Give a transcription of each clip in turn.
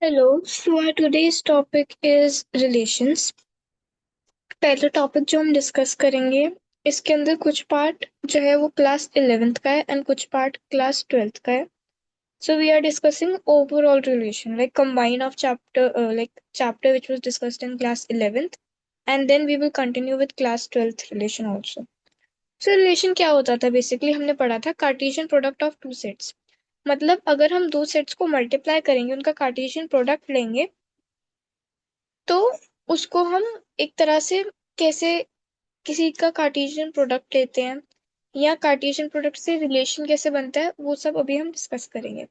Hello, so our today's topic is relations. पहला topic जो हम डिस्कस करेंगे इसके अंदर कुछ पार्ट जो है वो क्लास 11th का है एंड कुछ पार्ट क्लास 12th का है. So we are discussing overall relation like combine of chapter which was discussed in class 11th and then we will continue with class 12th relation also. So relation क्या होता था basically हमने पढ़ा था Cartesian product of two sets. मतलब अगर हम दो सेट्स को मल्टीप्लाई करेंगे उनका कार्टेशियन प्रोडक्ट लेंगे तो उसको हम एक तरह से कैसे किसी का कार्टेशियन प्रोडक्ट लेते हैं या कार्टेशियन प्रोडक्ट से रिलेशन कैसे बनता है वो सब अभी हम डिस्कस करेंगे.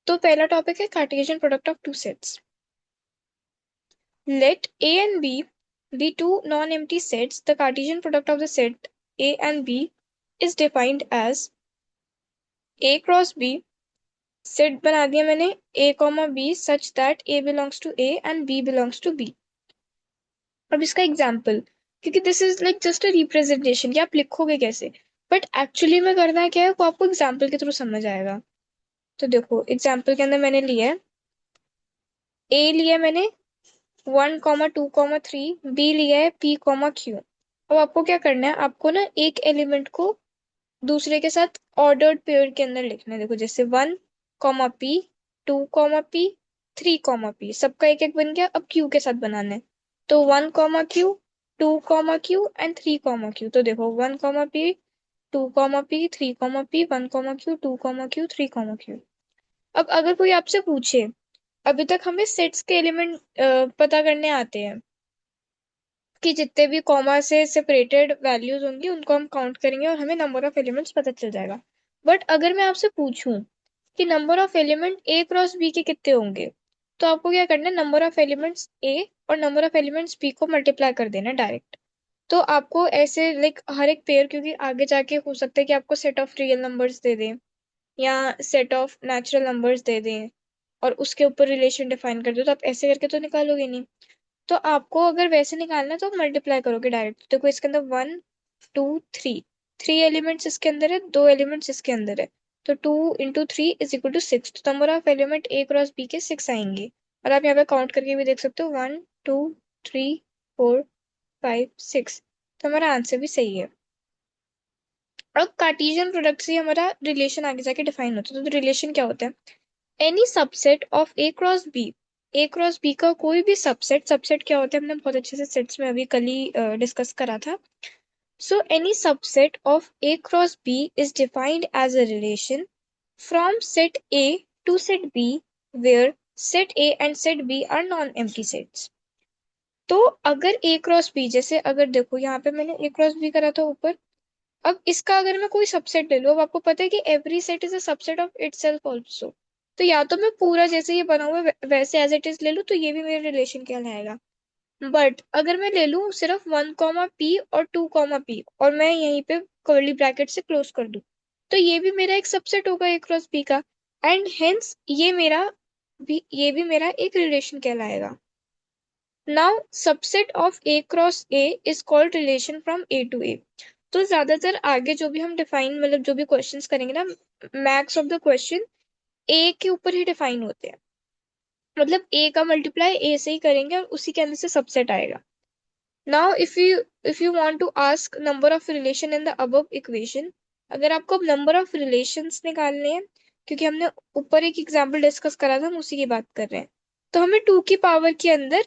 तो पहला टॉपिक है Cartesian product of two sets. Let A and B be two non-empty sets. The Cartesian product of the set A and B is defined as A cross B. Set बना दिया मैंने A, B such that A belongs to A and B belongs to B. अब इसका example क्योंकि this is like just a representation कि आप लिखोगे कैसे बट एक्चुअली में करना क्या है वो आपको एग्जाम्पल के थ्रू समझ आएगा. तो देखो एग्जाम्पल के अंदर मैंने लिया है ए लिया मैंने 1, 2, 3. बी लिया है P, Q. अब आपको क्या करना है आपको ना एक एलिमेंट को दूसरे के साथ ऑर्डर्ड पेयर के अंदर लिखना है. देखो जैसे 1, P, 2, P, 3, P सबका एक एक बन गया. अब Q के साथ बनाना है तो 1, Q, 2, Q एंड 3, Q. तो देखो 1, P, 2, P, 3, P, 1, Q, 2, Q, 3, Q. अब अगर कोई आपसे पूछे अभी तक हमें सेट्स के एलिमेंट पता करने आते हैं कि जितने भी कॉमा से सेपरेटेड वैल्यूज होंगी उनको हम काउंट करेंगे और हमें नंबर ऑफ एलिमेंट्स पता चल जाएगा. बट अगर मैं आपसे पूछूं कि number of element A cross B के कितने होंगे तो आपको क्या करना है नंबर ऑफ एलिमेंट्स ए और नंबर ऑफ एलिमेंट्स बी को मल्टीप्लाई कर देना डायरेक्ट. तो आपको ऐसे लाइक हर एक पेयर क्योंकि आगे जाके हो सकता है कि आपको set of real numbers they दें या set of natural numbers they दें और उसके ऊपर रिलेशन डिफाइन कर दो तो आप ऐसे करके तो निकालोगे नहीं. तो आपको अगर वैसे निकालना है तो आप मल्टीप्लाई करोगे डायरेक्ट. देखो इसके अंदर 1, 2, 3 थ्री एलिमेंट्स इसके अंदर है दो एलिमेंट्स इसके अंदर है. तो 2 × 3 = 6. तो number of element A cross B के 6 आएंगे. और आप यहाँ पे काउंट करके भी देख सकते हो 1, 2, 3, 4, 5, 6. तो हमारा आंसर भी सही है. अब कार्टेशियन प्रोडक्ट से हमारा रिलेशन आगे जाके डिफाइन होता है. तो रिलेशन क्या होता है any subset of A cross B. A cross B का कोई भी सबसेट. सबसेट क्या होता है हमने बहुत अच्छे से सेट्स में अभी कल ही डिस्कस करा था. So any subset of A cross B is defined as a relation from set A to set B where set A and set B are non empty sets. तो अगर ए क्रॉस बी जैसे अगर देखो यहाँ पे मैंने ए क्रॉस बी करा था ऊपर. अब इसका अगर मैं कोई सबसेट ले लूं अब आपको पता है कि every set is a subset of itself also. तो या तो मैं पूरा जैसे ये बना हुआ है वैसे एज इट इज ले लूं तो ये भी मेरे रिलेशन कहलाएगा. बट अगर मैं ले लूं सिर्फ 1, P और 2, P और मैं यहीं पे कर्ली ब्रैकेट से क्लोज कर दूं तो ये भी मेरा एक सबसेट होगा ए क्रॉस बी का. एंड हेंस ये भी मेरा एक रिलेशन कहलाएगा. Now subset of A cross A is called relation from A to A. तो ज्यादातर आगे जो भी हम डिफाइन मतलब जो भी क्वेश्चंस करेंगे ना मैक्स ऑफ द क्वेश्चन ए के ऊपर ही डिफाइन होते हैं. मतलब ए का मल्टीप्लाई ए से ही करेंगे और उसी के अंदर से सबसेट आएगा. Now if you want to ask number of relation in the above equation. अगर आपको नंबर ऑफ रिलेशंस निकालने हैं क्योंकि हमने ऊपर एक एग्जांपल डिस्कस करा था हम उसी की बात कर रहे हैं. तो हमें 2 की पावर के अंदर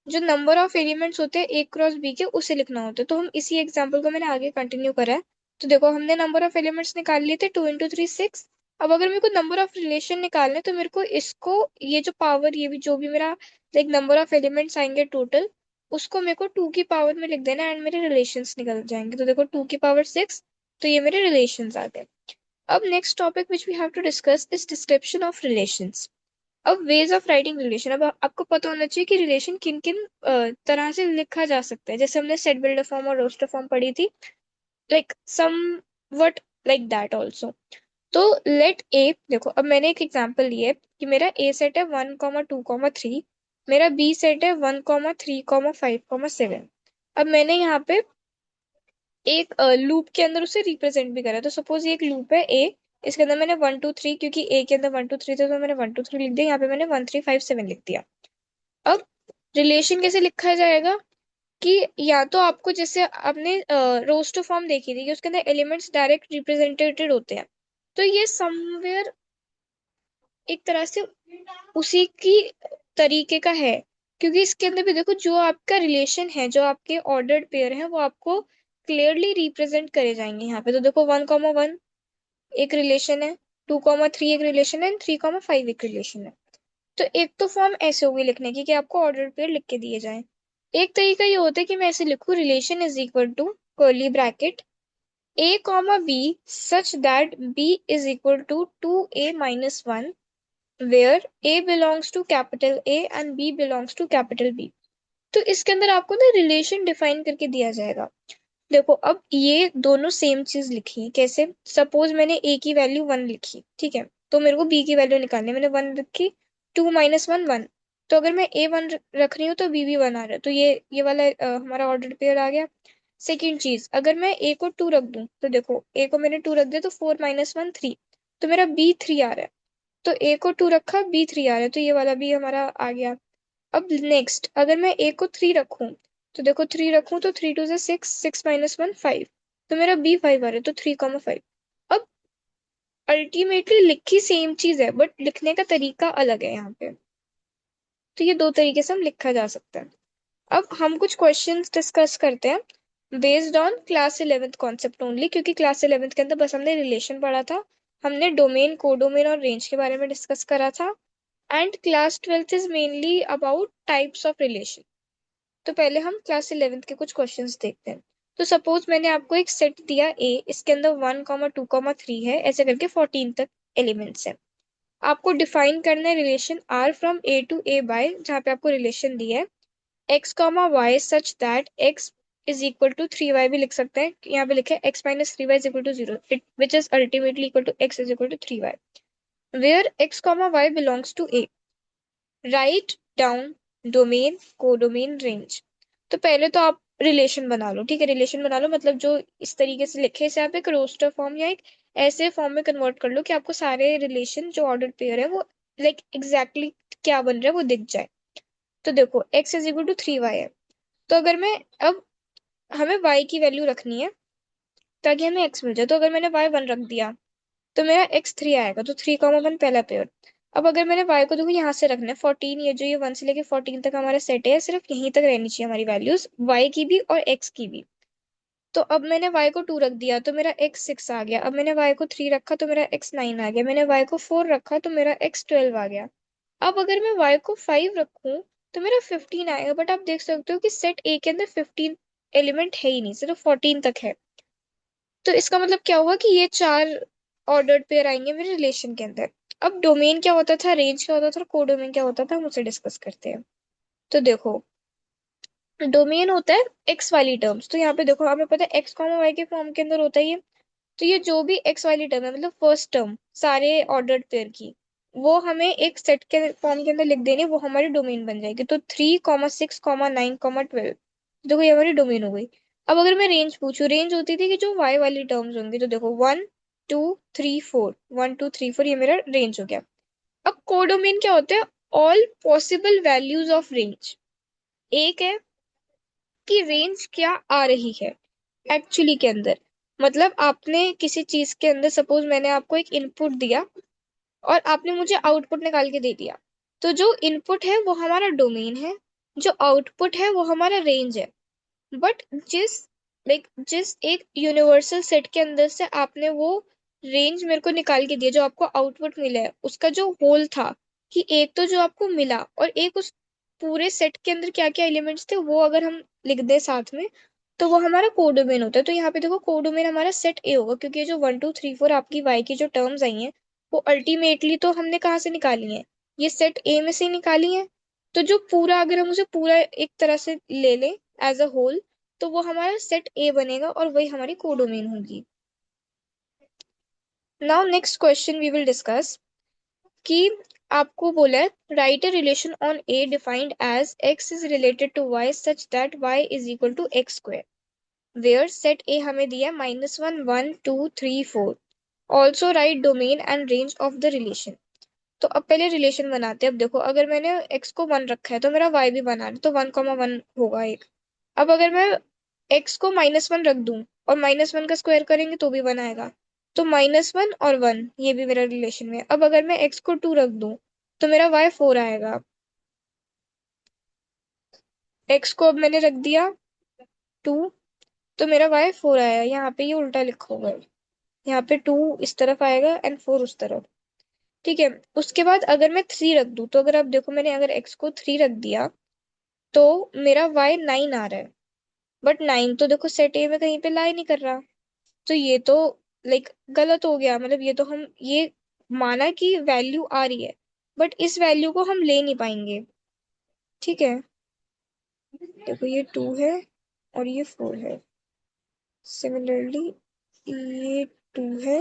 जो नंबर ऑफ एलिमेंट्स होते हैं ए क्रॉस बी के उसे लिखना होता है. तो हम इसी एग्जांपल को मैंने आगे कंटिन्यू करा है. तो देखो हमने नंबर ऑफ एलिमेंट्स निकाल लिए थे 2 × 3 6. अब अगर मेरे को नंबर ऑफ रिलेशन निकालने तो मेरे को इसको ये जो पावर ये भी जो भी मेरा लाइक नंबर ऑफ एलिमेंट्स आएंगे टोटल उसको मेरे को 2 की पावर में लिख देना एंड मेरे रिलेशंस निकल जाएंगे. तो देखो 2 की पावर 6 तो ये मेरे रिलेशंस आ गए. अब next topic which we have to discuss is description of relations. अब वेज ऑफ राइटिंग रिलेशन. अब आपको पता होना चाहिए कि रिलेशन किन किन तरह से लिखा जा सकता है. जैसे हमने सेट बिल्डर फॉर्म और रोस्टर फॉर्म पढ़ी थी like some what like that also. तो लेट ए देखो अब मैंने एक एग्जांपल लिया है कि मेरा ए सेट है 1, 2, 3. मेरा बी सेट है 1, 3, 5, 7. अब मैंने यहाँ पे एक लूप के अंदर उसे रिप्रेजेंट भी करा है. तो सपोज ये एक लूप है ए इसके अंदर मैंने 1 2 3, क्योंकि ए के अंदर 1 2 3 थे तो मैंने 1 2 3 लिख दिया, यहाँ पे मैंने 1 3 5 7 लिख दिया। अब रिलेशन कैसे लिखा जाएगा कि या तो आपको, जैसे आपने रोस्टर फॉर्म देखी थी कि उसके अंदर एलिमेंट्स डायरेक्ट रिप्रेजेंटेड होते हैं, तो ये समवेयर एक तरह से उसी की तरीके का है, क्योंकि इसके अंदर भी देखो जो आपका रिलेशन है, जो आपके ऑर्डर्ड पेयर है, वो आपको क्लियरली रिप्रेजेंट करे जाएंगे यहाँ पे। तो देखो 1 1 एक रिलेशन है, 2 3 एक रिलेशन है, 3 5 एक रिलेशन है। तो एक तो फॉर्म ऐसे होगी लिखने की कि आपको ऑर्डर्ड पेयर लिख के दिए जाए। एक तरीका ये होता है कि मैं ऐसे लिखूं, relation is equal to curly bracket a comma b such that b is equal to 2a minus 1 where a belongs to capital A and b belongs to capital B। तो इसके अंदर आपको ना रिलेशन डिफाइन करके दिया जाएगा। देखो अब ये दोनों सेम चीज लिखी, कैसे? सपोज मैंने a की वैल्यू 1 लिखी, ठीक है, तो मेरे को b की वैल्यू निकालनी है, मैंने 1 लिखी, 2 माइनस 1 1। तो अगर मैं a 1 रख रही हूँ तो b भी 1 आ रहा है, तो ये वाला हमारा ऑर्डर पेयर आ गया। सेकेंड चीज, अगर मैं a को 2 रख दूं, तो देखो a को मैंने 2 रख दिया तो 4 माइनस 1 3, तो मेरा b 3 आ रहा है। तो a को 2 रखा, b 3 आ रहा है, तो ये वाला भी हमारा आ गया। अब नेक्स्ट, अगर मैं a को 3 रखूं, तो देखो 3 रखूं तो 3 2 से 6, 6 माइनस 1 5, तो मेरा b 5 आ रहा है, तो 3 5। अब अल्टीमेटली लिखी सेम चीज है, बट लिखने का तरीका अलग है यहाँ पे। तो ये दो तरीके से हम लिखा जा सकता है। अब हम कुछ क्वेश्चंस डिस्कस करते हैं based on class 11th concept only, क्योंकि क्लास 11th के अंदर बस हमने रिलेशन पढ़ा था, हमने डोमेन, कोडोमेन और रेंज के बारे में डिस्कस करा था। And class 12th is mainly about types of relation. तो पहले हम क्लास 11th के कुछ क्वेश्चंस देखते हैं। तो सपोज मैंने आपको एक सेट दिया ए, इसके अंदर 1 2 3 है, ऐसे करके 14 तक एलिमेंट्स है। आपको डिफाइन करना है relation R from A to A by, जहाँ पे आपको रिलेशन दिया है x comma Y such that x is equal to 3y भी लिख सकते हैं, यहाँ पे लिखे x minus 3y is equal to 0, which is ultimately equal to x is equal to 3y, where x comma y belongs to a। Write down domain, codomain, range. तो पहले तो आप रिलेशन बना लो, ठीक है, रिलेशन बना लो, मतलब जो इस तरीके से लिखे, इसे आप एक रोस्टर फॉर्म या एक ऐसे फॉर्म में कन्वर्ट कर लो कि आपको सारे रिलेशन जो ऑर्डर पेयर है वो लाइक एग्जैक्टली क्या बन रहा है वो दिख जाए। तो देखो x is equal to 3y है, तो अगर मैं अब हमें y की वैल्यू रखनी है ताकि हमें x मिल जाए, तो अगर मैंने y 1 रख दिया तो मेरा x 3 आएगा, तो 3 1 पहला पेयर। अब अगर मैंने y को देखो यहाँ से रखना है 14, ये जो ये 1 से लेके 14 तक हमारा सेट है, सिर्फ यहीं तक रहनी चाहिए हमारी वैल्यूज, y की भी और x की भी। तो अब मैंने y को 2 रख दिया तो मेरा x 6 आ गया, अब मैंने y को 3 रखा तो मेरा x 9 आ गया, मैंने y को 4 रखा तो मेरा x 12 आ गया। अब अगर मैं y को 5 रखूं तो मेरा 15 आएगा, बट आप देख सकते हो कि सेट ए के अंदर 15 एलिमेंट है ही नहीं, सिर्फ 14 तक है। तो इसका मतलब क्या हुआ कि ये 4 ऑर्डर्ड पेयर आएंगे मेरे रिलेशन के अंदर। अब डोमेन क्या होता था, रेंज क्या होता था, और कोडोमेन क्या होता था, हम उसे डिस्कस करते हैं। तो देखो डोमेन होता है एक्स वाली टर्म्स, तो यहाँ पे देखो हमें पता है एक्स कॉमा वाई के फॉर्म के अंदर होता है ये। तो ये जो भी एक्स वाली टर्म है, मतलब फर्स्ट टर्म सारे ऑर्डर्ड पेयर की, वो हमें एक सेट के फॉर्म के अंदर लिख देनी, वो हमारी डोमेन बन जाएगी। तो 3 6 9 12, देखो ये हमारी डोमेन हो गई। अब अगर मैं रेंज पूछूं, रेंज होती थी कि जो वाई वाली टर्म्स होंगी, तो देखो 1 2 3 4, 1 2 3 4, ये मेरा रेंज हो गया। अब कोडोमेन क्या होता है, all possible values of range. एक है कि रेंज क्या आ रही है एक्चुअली के अंदर, मतलब आपने किसी चीज के अंदर, सपोज मैंने आपको एक इनपुट दिया और आपने मुझे आउटपुट निकाल के दे दिया, तो जो इनपुट है वो हमारा डोमेन है, जो आउटपुट है वो हमारा रेंज है। बट जिस एक यूनिवर्सल सेट के अंदर से आपने वो रेंज मेरे को निकाल के दिया, जो आपको आउटपुट मिला है, उसका जो होल था कि एक तो जो आपको मिला और एक उस पूरे सेट के अंदर क्या क्या एलिमेंट्स थे वो अगर हम लिख दे साथ में, तो वो हमारा कोडोमेन होता है। तो यहाँ पे देखो कोडोमेन हमारा सेट ए होगा, क्योंकि ये जो 1 2 3 4 आपकी वाई की जो टर्म्स आई हैं वो अल्टीमेटली तो हमने कहाँ से निकाली है, ये सेट ए में से ही निकाली है। तो जो पूरा, अगर हम उसे पूरा एक तरह से ले लें एज अ होल, तो वो हमारा सेट ए बनेगा और वही हमारी कोडोमेन होगी। Now next question we will discuss कि आपको बोला है write a relation on A defined as X is related to Y such that Y is equal to X square, where set A हमें दिया -1 1 2 3 4, also write domain and range of the relation. तो अब पहले relation बनाते हैं। अब देखो, अगर मैंने x को 1 रखा है तो मेरा y भी 1 आ रहा है, तो 1,1 होगा एक। अब अगर मैं x को -1 रख दूं और -1 का स्क्वायर करेंगे तो भी 1 आएगा, तो -1 और 1 ये भी मेरा रिलेशन में है। अब अगर मैं x को 2 रख दूं तो मेरा y 4 आएगा। x को अब मैंने रख दिया 2, तो मेरा y 4 आया। यहाँ पे ये उल्टा लिखा होगा, यहाँ पे 2 इस तरफ आएगा एंड 4 उस तरफ। ठीक है। उसके बाद अगर मैं 3 रख दूं, तो अगर आप देखो, मैंने अगर x को 3 रख दिया तो मेरा y 9 आ रहा है। बट 9 तो देखो सेट ए में कहीं पे लाई नहीं कर रहा, तो ये तो लाइक गलत हो गया। मतलब ये तो हम ये माना कि वैल्यू आ रही है, बट इस वैल्यू को हम ले नहीं पाएंगे। ठीक है। देखो ये 2 है और ये 4 है। सिमिलरली ये 2 है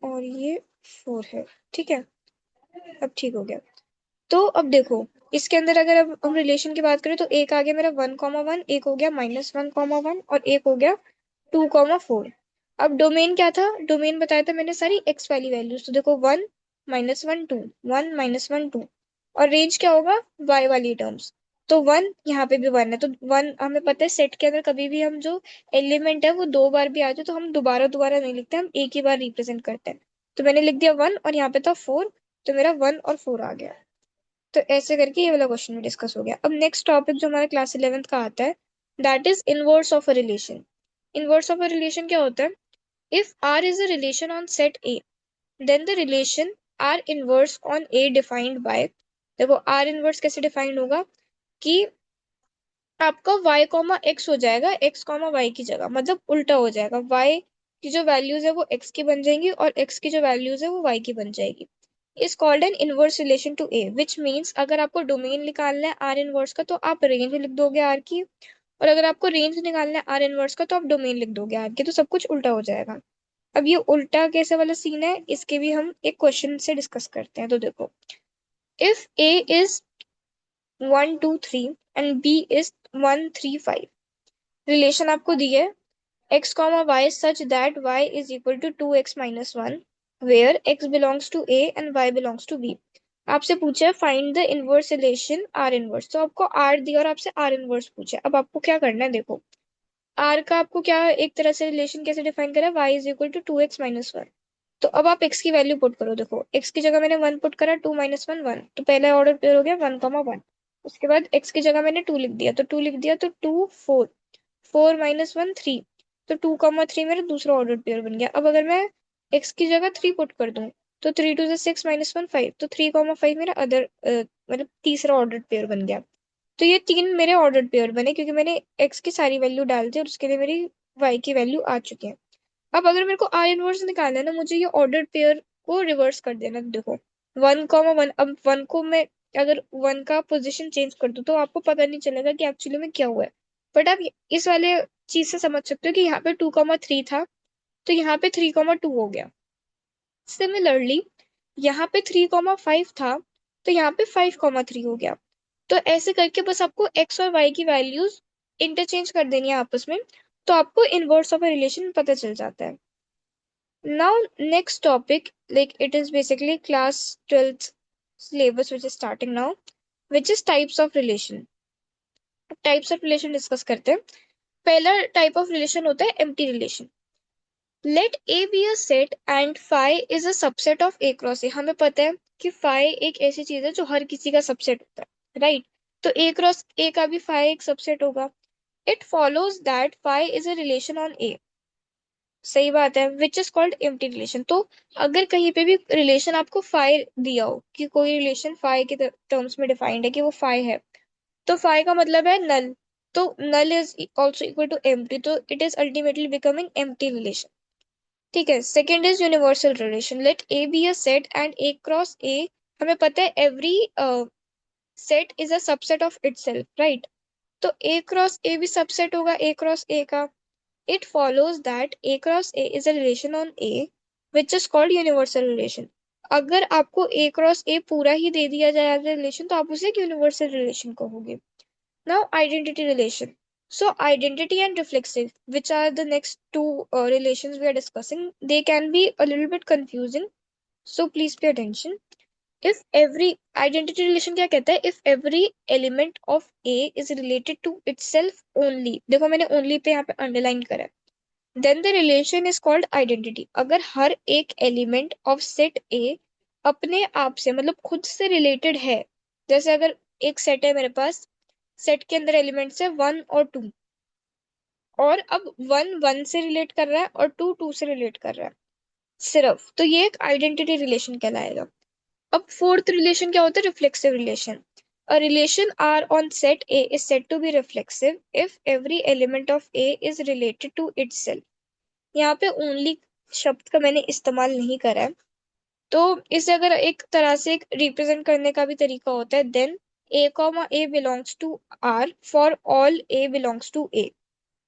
और ये 4 है। ठीक है। अब ठीक हो गया। तो अब देखो, इसके अंदर अगर अब हम रिलेशन की बात करें तो एक आ गया मेरा 1,1, एक हो गया -1,1 और एक हो गया 2,4। अब डोमेन क्या था? डोमेन बताया था मैंने सारी एक्स वाली वैल्यूज। तो देखो 1 -1 2, 1 -1 2, और रेंज क्या होगा? वाई वाली टर्म्स। तो 1 यहाँ पे भी 1 है, तो 1 हमें पता है सेट के अंदर कभी भी हम जो एलिमेंट है वो 2 बार भी आ जाए तो हम दोबारा दोबारा नहीं लिखते, हम एक ही बार रिप्रेजेंट करते हैं। तो मैंने लिख दिया 1 और यहाँ पे था 4, तो मेरा 1 और 4 आ गया। तो ऐसे करके ये वाला क्वेश्चन भी डिस्कस हो गया। अब नेक्स्ट टॉपिक जो हमारा क्लास 11th का आता है, that is inverse of a relation. Inverse of a relation क्या होता है? If R is a relation on set A, then the relation R inverse on A defined by. देखो R inverse कैसे defined होगा कि आपका y कॉमा एक्स हो जाएगा x कॉमा वाई की जगह, मतलब उल्टा हो जाएगा। y की जो वैल्यूज है वो x की बन जाएंगी और x की जो वैल्यूज है वो y की बन जाएगी। Is called an inverse relation to A, which means अगर आपको डोमेन निकालना है आर इनवर्स का तो आप रेंज लिख दोगे आर की, और अगर आपको रेंज निकालना है आर इनवर्स का तो आप डोमेन लिख दोगे आर की, तो सब कुछ उल्टा हो जाएगा। अब ये उल्टा कैसे वाला सीन है, इसके भी हम एक क्वेश्चन से डिस्कस करते हैं। तो देखो, if A is 1 2 3 and B is 1 3 5, relation आपको दी है x comma Y such that y is equal to 2x-1, where x belongs to a and y belongs to b। आपसे पूछा है find the inverse relation R inverse, तो आपको are दिया और आपसे आर इनवर्स पूछा है। अब आपको क्या करना है? देखो आर का आपको क्या एक तरह से रिलेशन कैसे डिफाइन करा है? y is equal to 2x-1। तो अब आप x की वैल्यू पुट करो। देखो x की जगह मैंने 1 पुट करा, 2 - 1 1, तो पहला ऑर्डर पेयर हो गया 1,1। उसके बाद x की जगह मैंने 2 लिख दिया, तो 2 लिख दिया, तो 2 4, 4 - 1 3, तो 2,3 मेरा दूसरा ऑर्डर पेयर बन गया। अब अगर मैं x की जगह 3 पुट कर दूं तो 3 2 6 -1 5, तो 3,5 मेरा अदर मतलब तीसरा ऑर्डर पेयर बन गया। तो ये 3 मेरे ऑर्डर पेयर बने क्योंकि मैंने x की सारी वैल्यू डाल दी और उसके लिए मेरी y की वैल्यू आ चुकी है। अब अगर मेरे को आर इनवर्स निकालना है ना, मुझे ये ऑर्डर पेयर को रिवर्स कर देना। देखो 1,1, अब 1 को मैं अगर 1 का पोजीशन चेंज कर दूं तो आपको पता नहीं चलेगा कि एक्चुअली में क्या हुआ है। बट आप इस वाले चीज से समझ सकते हो कि यहाँ पे 2,3 था तो यहाँ पे 3,2 हो गया। सिमिलरली यहाँ पे 3,5 था तो यहाँ पे 5,3 हो गया। तो ऐसे करके बस आपको x और y की वैल्यूज इंटरचेंज कर देनी है आपस में, तो आपको इनवर्स ऑफ अ रिलेशन पता चल जाता है। Now, next topic, like it is basically class 12th syllabus, which is starting now, which is types of relation. Types of relation discuss करते हैं। पहला टाइप ऑफ रिलेशन होता है empty relation. Let A be a set and phi is a subset of A cross A. हमें पता है कि phi एक ऐसी चीज है जो हर किसी का सबसेट होता है, राइट? तो ए क्रॉस ए का भी फाई एक सबसेट होगा। It follows that phi is a relation on A. सही बात है, which is called empty relation. तो अगर कहीं पे भी रिलेशन आपको फाई दिया हो कि कोई रिलेशन फाई के टर्म्स में डिफाइंड है कि वो फाई है, तो फाई का मतलब है नल। तो null is also equal to empty, तो it is ultimately becoming empty relation. ठीक है। Second is universal relation. Let A be a set and A cross A. हमें पता है every set is a subset of itself, right? तो A cross ए भी subset होगा A cross ए का। It follows that A cross A is a relation on A, which is called universal relation. अगर आपको A cross A पूरा ही दे दिया जाए as relation तो आप उसे एक यूनिवर्सल रिलेशन कहोगे। Now identity relation. So identity and reflexive, which are the next two relations we are discussing, they can be a little bit confusing, so please pay attention. If every identity relation क्या कहता है, if every element of A is related to itself only, देखो मैंने only पे यहाँ पे underline करा है, then the relation is called identity. अगर हर एक element of set A अपने आप से मतलब खुद से रिलेटेड है, जैसे अगर एक सेट है मेरे पास, सेट के अंदर एलिमेंट्स है 1 और 2, और अब 1 1 से रिलेट कर रहा है और 2 2 से रिलेट कर रहा है सिर्फ, तो ये एक आइडेंटिटी रिलेशन कहलाएगा। अब फोर्थ रिलेशन क्या होता है, reflexive relation. A relation R on set A is said to be reflexive if every element of A is related to itself। यहाँ पे ओनली शब्द का मैंने इस्तेमाल नहीं करा है, तो इसे अगर एक तरह से एक रिप्रेजेंट करने का भी तरीका होता है, then A comma A belongs to R for all A belongs to A।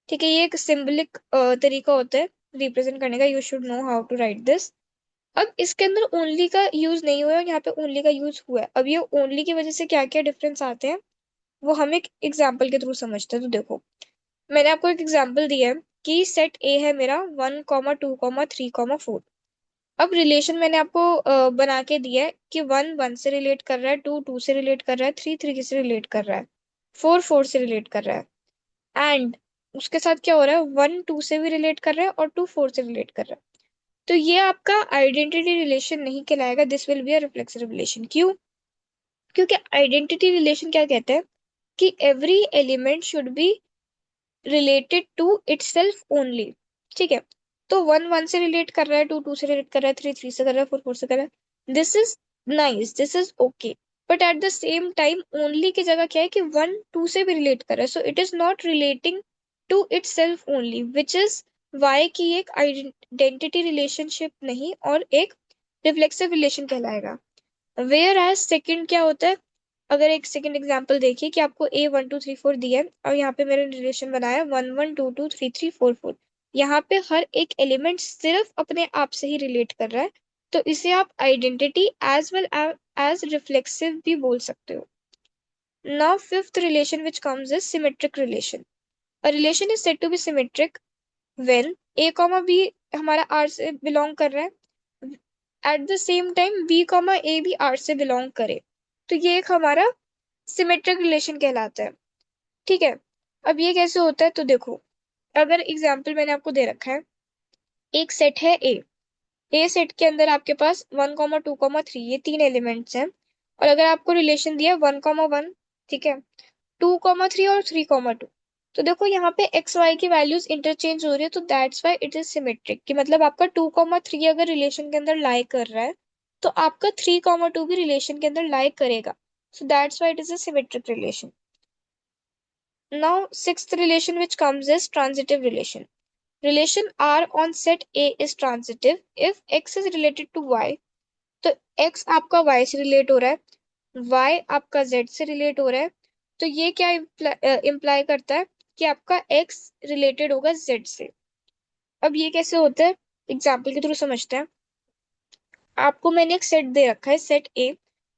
ठीक है, ये एक सिंबलिक तरीका होता है रिप्रेजेंट करने का, you should know how to write this. अब इसके अंदर ओनली का यूज नहीं हुआ है और यहाँ पे ओनली का यूज हुआ है। अब ये ओनली की वजह से क्या क्या डिफरेंस आते हैं वो हम एक एग्जाम्पल के थ्रू समझते हैं। तो देखो, मैंने आपको एक एग्जाम्पल दिया है कि सेट ए है मेरा 1 2 3 4। अब रिलेशन मैंने आपको बना के दिया है कि 1 1 से रिलेट कर रहा है, 2 2 से रिलेट कर रहा है, 3 3 से रिलेट कर रहा है, 4 4 से रिलेट कर रहा है, एंड उसके साथ क्या हो रहा है, 1 2 से भी रिलेट कर रहा है और 2 4 से रिलेट कर रहा है। तो ये आपका आइडेंटिटी रिलेशन नहीं कहलाएगा, this will be a reflexive relation. क्यों? क्योंकि आइडेंटिटी रिलेशन क्या कहते हैं कि every element should be related to itself only. ठीक है, तो 1 1 से रिलेट कर रहा है, 2 2 से रिलेट कर रहा है, 3 3 से कर रहा है, 4 4 से कर रहा है, this is nice, this is okay. But at the same time only की जगह क्या है कि 1 2 से भी रिलेट कर रहा है, so it is not relating to itself only, which is why की एक आइडेंटिटी रिलेशनशिप नहीं और एक रिफ्लेक्सिव रिलेशन कहलाएगा। वेयर एज सेकेंड क्या होता है, अगर एक सेकेंड एग्जाम्पल देखिए कि आपको A 1 2 3 4 दिया है और यहाँ पे मैंने रिलेशन बनाया 1 1 2 2 3 3 4 4, यहाँ पे हर एक एलिमेंट सिर्फ अपने आप से ही रिलेट कर रहा है, तो इसे आप identity as well as reflexive भी बोल सकते हो। Now fifth relation which comes is symmetric relation. A relation is said to be symmetric when A comma B हमारा R से बिलोंग कर रहा है, at the same time B comma A भी R से बिलोंग करे, तो ये एक हमारा सिमेट्रिक रिलेशन कहलाता है। ठीक है, अब ये कैसे होता है, तो देखो, अगर एग्जाम्पल मैंने आपको दे रखा है, एक सेट है ए सेट के अंदर आपके पास 1 2 3 ये 3 एलिमेंट्स हैं, और अगर आपको रिलेशन दिया 1 1, ठीक है, 2 3 और 3 2, तो देखो यहाँ पे एक्स वाई की वैल्यूज इंटरचेंज हो रही है, तो that's why it is symmetric, कि मतलब आपका 2 3 अगर रिलेशन के अंदर लाई कर रहा है तो आपका 3 2 भी रिलेशन के अंदर लाई करेगा, so that's why it is a symmetric relation. Now, sixth relation which comes is transitive relation. Relation R on set A is transitive if X is related to Y. तो X आपका Y से relate हो रहा है, Y आपका Z से relate हो रहा है, तो ये क्या इम्प्लाई करता है कि आपका X रिलेटेड होगा Z से। अब ये कैसे होता है, एग्जाम्पल के थ्रू समझते हैं। आपको मैंने एक सेट दे रखा है, सेट ए,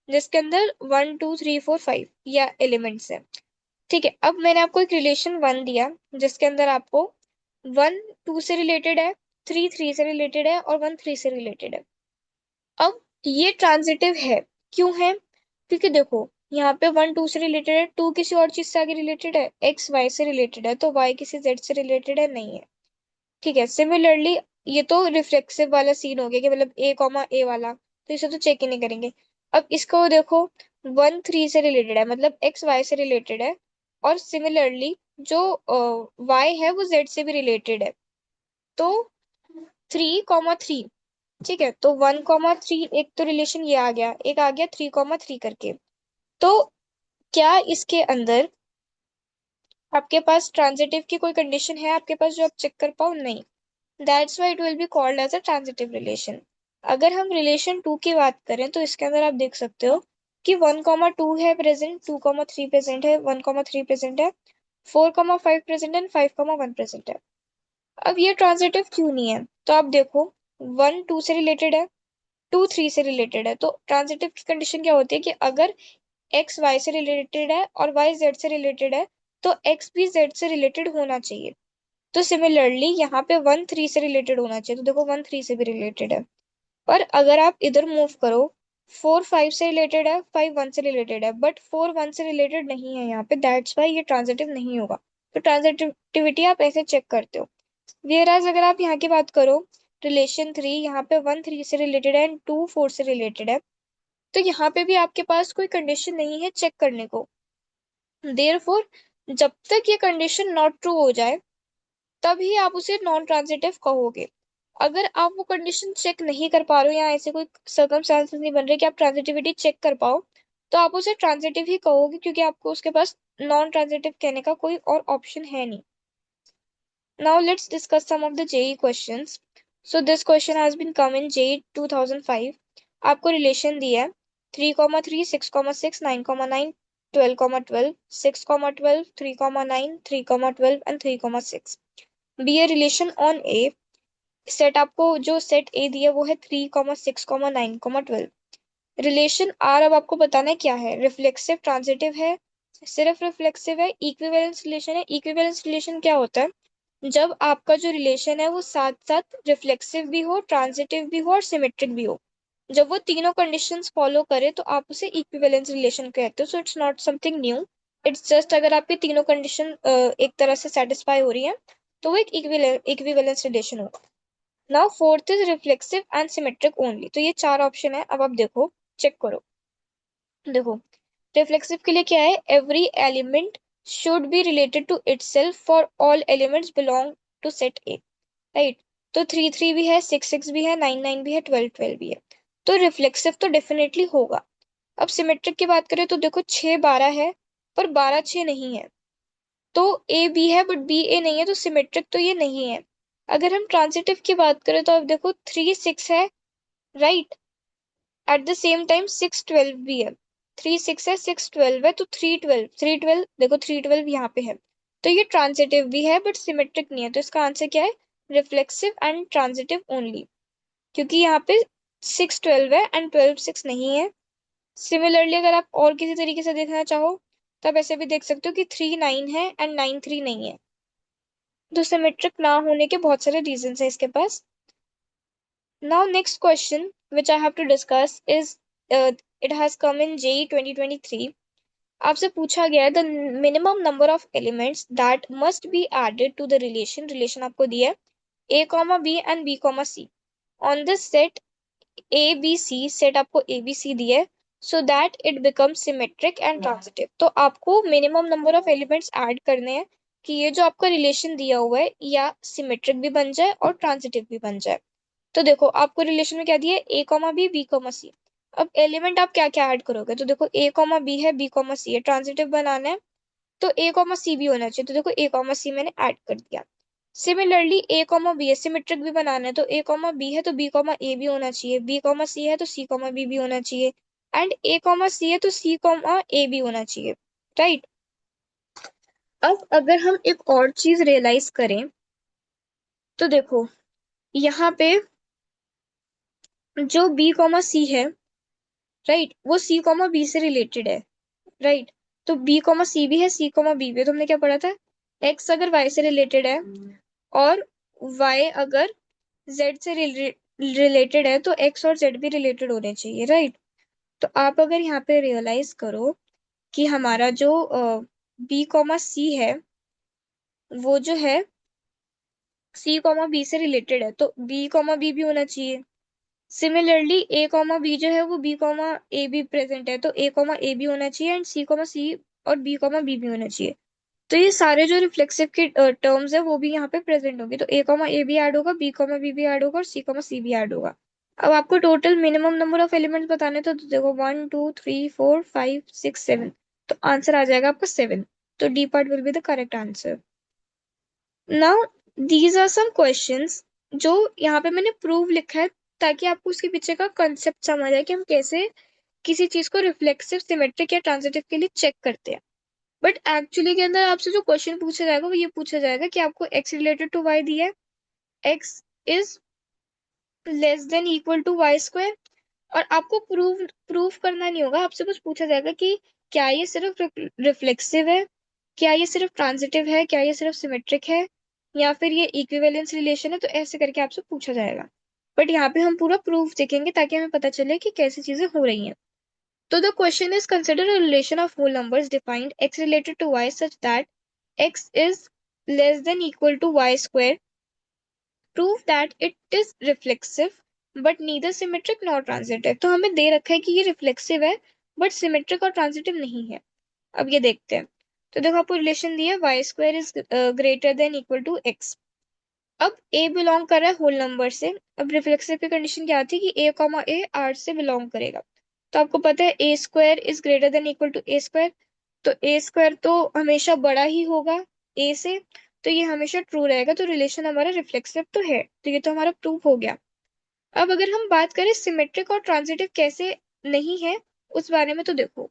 जिसके अंदर 1 2 3 4 5 या एलिमेंट्स है। ठीक है, अब मैंने आपको एक रिलेशन 1 दिया जिसके अंदर आपको 1 2 से रिलेटेड है, 3 3 से रिलेटेड है और 1 3 से रिलेटेड है। अब ये ट्रांजिटिव है, क्यों है, क्योंकि देखो यहाँ पे 1 2 से रिलेटेड है, 2 किसी और चीज से आगे रिलेटेड है, एक्स वाई से रिलेटेड है, तो वाई किसी जेड से रिलेटेड है नहीं है। ठीक है, सिमिलरली ये तो रिफ्लेक्सिव वाला सीन हो गया कि मतलब ए कॉमा ए वाला, तो इसे तो चेक ही नहीं करेंगे। अब इसको देखो 1 3 से रिलेटेड है, मतलब एक्स वाई से रिलेटेड है, और सिमिलरली जो वाई है वो जेड से भी रिलेटेड है, तो 3 3। ठीक है, तो 1 3 एक तो रिलेशन ये आ गया, एक आ गया 3 3 करके। तो क्या इसके अंदर आपके पास ट्रांजिटिव की कोई कंडीशन है आपके पास जो आप चेक कर पाओ? नहीं, that's why it will be called as a transitive relation. अगर हम रिलेशन 2 की बात करें तो इसके अंदर आप देख सकते हो कि 1 2 है प्रेजेंट, 2 3 प्रेजेंट है, 1 3 प्रेजेंट है, 4 5 प्रेजेंट है, 5 1 प्रेजेंट है। अब ये ट्रांजिटिव क्यों नहीं है, तो आप देखो 1 2 से रिलेटेड है, 2 3 से रिलेटेड है, तो ट्रांजिटिव की कंडीशन क्या होती है कि अगर एक्स वाई से रिलेटेड है और वाई जेड से रिलेटेड है, तो x भी z से रिलेटेड होना चाहिए। तो सिमिलरली यहाँ पे 1 3 से रिलेटेड होना चाहिए, तो देखो 1 3 से भी रिलेटेड है। पर अगर आप इधर मूव करो, 4 5 से रिलेटेड है, 5 1 से रिलेटेड है, बट 4 1 से रिलेटेड नहीं है यहाँ पे, दैट्स वाई ये ट्रांजिटिव नहीं होगा। तो ट्रांजिटिविटी आप ऐसे चेक करते हो। वेयरएज अगर आप यहाँ की बात करो, रिलेशन 3 यहाँ पे 1 3 से रिलेटेड है एंड 2 4 से रिलेटेड है, तो यहाँ पे भी आपके पास कोई कंडीशन नहीं है चेक करने को। देयरफॉर जब तक ये कंडीशन नॉट ट्रू हो जाए तभी आप उसे नॉन ट्रांजिटिव कहोगे। अगर आप वो कंडीशन चेक नहीं कर पा रहे हो या ऐसे कोई सर्कमस्टांसेस नहीं बन रहे कि आप ट्रांजिटिविटी चेक कर पाओ, तो आप उसे ट्रांजिटिव ही कहोगे, क्योंकि आपको उसके पास नॉन ट्रांजिटिव कहने का कोई और ऑप्शन है नहीं। Now let's discuss some of the JEE questions. So this question has been come in JEE 2005. आपको रिलेशन दिया है 3,3, 6,6, 9,9, 12,12, 6,12, 3,9, 3,12 and 3,6. Be a relation on A. Set आपको जो सेट A दिया वो है 3, 6, 9, 12. रिलेशन R अब आपको बताना है क्या है। रिफ्लेक्सिव ट्रांजिटिव है, सिर्फ रिफ्लेक्सिव है, इक्विवेलेंस रिलेशन है। इक्विवेलेंस रिलेशन क्या होता है, जब आपका जो रिलेशन है वो साथ साथ रिफ्लेक्सिव भी हो, ट्रांजिटिव भी हो और सिमेट्रिक भी हो। जब वो तीनों कंडीशंस फॉलो करे तो आप उसे इक्विवेलेंस रिलेशन कहते हो। So it's not something new, it's just अगर आपकी तीनों कंडीशन एक तरह से सेटिस्फाई हो रही है तो वो एक इक्विवेलेंस रिलेशन होगा। Now fourth is reflexive and symmetric only. तो ये चार ऑप्शन है, अब आप देखो, चेक करो। देखो, रिफ्लेक्सिव के लिए क्या है, every element should be related to itself for all elements belong to set A, right. तो 3 3 भी है, 6 6 भी है, 9 9 भी है, 12 12 भी है, तो रिफ्लेक्सिव तो डेफिनेटली होगा। अब सिमेट्रिक की बात करें तो देखो 6 12 है पर 12 6 नहीं है, तो ए बी है बट बी ए नहीं है, तो सिमेट्रिक तो ये नहीं है। अगर हम ट्रांजिटिव की बात करें तो अब देखो 3 6 है, right, eight the same time 6 12 भी है। 3 6 है, 6 12 है, तो 3 12 देखो 3 12 यहाँ पे है, तो ये ट्रांजिटिव भी है बट सिमेट्रिक नहीं है। तो इसका आंसर क्या है, रिफ्लेक्सिव एंड ट्रांजिटिव ओनली, क्योंकि यहाँ पे 6 12 है एंड 12 6 नहीं है। सिमिलरली अगर आप और किसी तरीके से देखना चाहो तब ऐसे भी देख सकते हो कि 3 9 है एंड 9 3 नहीं है। तो सिमेट्रिक ना होने के बहुत सारे रीजन है इसके पास। Now next question which I have to discuss is it has come in JEE 2023. आपसे पूछा गया है the minimum number of elements that must be added to the relation आपको दिया है a, b and b, c on this set a b c, set आपको a b c दिया है, so that it becomes symmetric and transitive। तो आपको minimum number of elements add करने हैं कि ये जो आपका रिलेशन दिया हुआ है या सिमेट्रिक भी बन जाए और ट्रांजिटिव भी बन जाए। तो देखो आपको रिलेशन में क्या दिया है, a, b, c। अब एलिमेंट आप क्या क्या ऐड करोगे, तो देखो a, b है, b, c है, ट्रांजिटिव बनाना है तो a, c भी होना चाहिए, तो देखो a, c मैंने ऐड कर दिया। सिमिलरली a, b है, सिमेट्रिक भी बनाना है तो a, b है तो b, a भी होना चाहिए, b, c है तो c, b भी होना चाहिए, एंड a, c है तो c, a भी होना चाहिए, राइट। अब अगर हम एक और चीज रियलाइज करें तो देखो यहाँ पे जो b, c है, राइट, वो c, b से रिलेटेड है, राइट। तो b, c भी है, c, b भी है, तो हमने क्या पढ़ा था, x अगर y से रिलेटेड है और y अगर z से रिलेटेड है तो x और z भी रिलेटेड होने चाहिए, राइट। तो आप अगर यहाँ पे रियलाइज करो कि हमारा जो b, c है वो जो है c, b से रिलेटेड है तो b, b भी होना चाहिए। सिमिलरली a, b जो है वो b, a भी प्रेजेंट है तो a, b होना चाहिए एंड c, और b, b भी होना चाहिए। तो ये सारे जो रिफ्लेक्सिव के टर्म्स है वो भी यहाँ पे प्रेजेंट होंगे, तो a, भी ऐड होगा, b, भी ऐड होगा और c, भी ऐड होगा। अब आपको total minimum number of elements बताने तो देखो 1 2 3 4 5 6 7, तो आंसर आ जाएगा आपका 7। तो D part will be the correct answer. Now these are some questions जो यहाँ पे मैंने प्रूव लिखा है ताकि आपको उसके पीछे का कंसेप्ट समझ आए कि हम कैसे किसी चीज को रिफ्लेक्सिव, सिमेट्रिक या ट्रांजिटिव के लिए चेक करते हैं। बट एक्चुअली के अंदर आपसे जो क्वेश्चन पूछा जाएगा वो ये पूछा जाएगा कि आपको x रिलेटेड टू y दिया है, x is less than equal to Y square, और आपको प्रूफ करना नहीं होगा, आपसे बस पूछा जाएगा कि क्या ये सिर्फ रिफ्लेक्सिव है, क्या ये सिर्फ ट्रांजिटिव है, क्या ये सिर्फ सिमेट्रिक है, या फिर ये इक्विवेलेंस रिलेशन है, तो ऐसे करके आपसे पूछा जाएगा। बट यहाँ पे हम पूरा प्रूफ देखेंगे ताकि हमें पता चले कि कैसी चीजें हो रही हैं। तो the question is, consider a relation of whole numbers defined x related to y such that x is less than equal to y square. Prove that it is reflexive but neither symmetric nor transitive. तो हमें दे रखा है कि ये reflexive है but symmetric और transitive नहीं है। अब ये देखते हैं। तो देखो आपको रिलेशन दिया है Y square is greater than equal to X. अब ए बिलोंग कर रहा है होल नंबर से। अब रिफ्लेक्सिव की कंडीशन क्या थी कि ए कॉमा ए आर से बिलोंग करेगा। तो आपको पता है A square is greater than equal to A square. तो ए स्क्वायर तो हमेशा बड़ा ही होगा ए से, तो ये हमेशा ट्रू रहेगा। तो रिलेशन हमारा रिफ्लेक्सिव तो है, तो ये तो हमारा प्रूफ हो गया। अब अगर हम बात करें सिमेट्रिक और ट्रांजिटिव कैसे नहीं है उस बारे में, तो देखो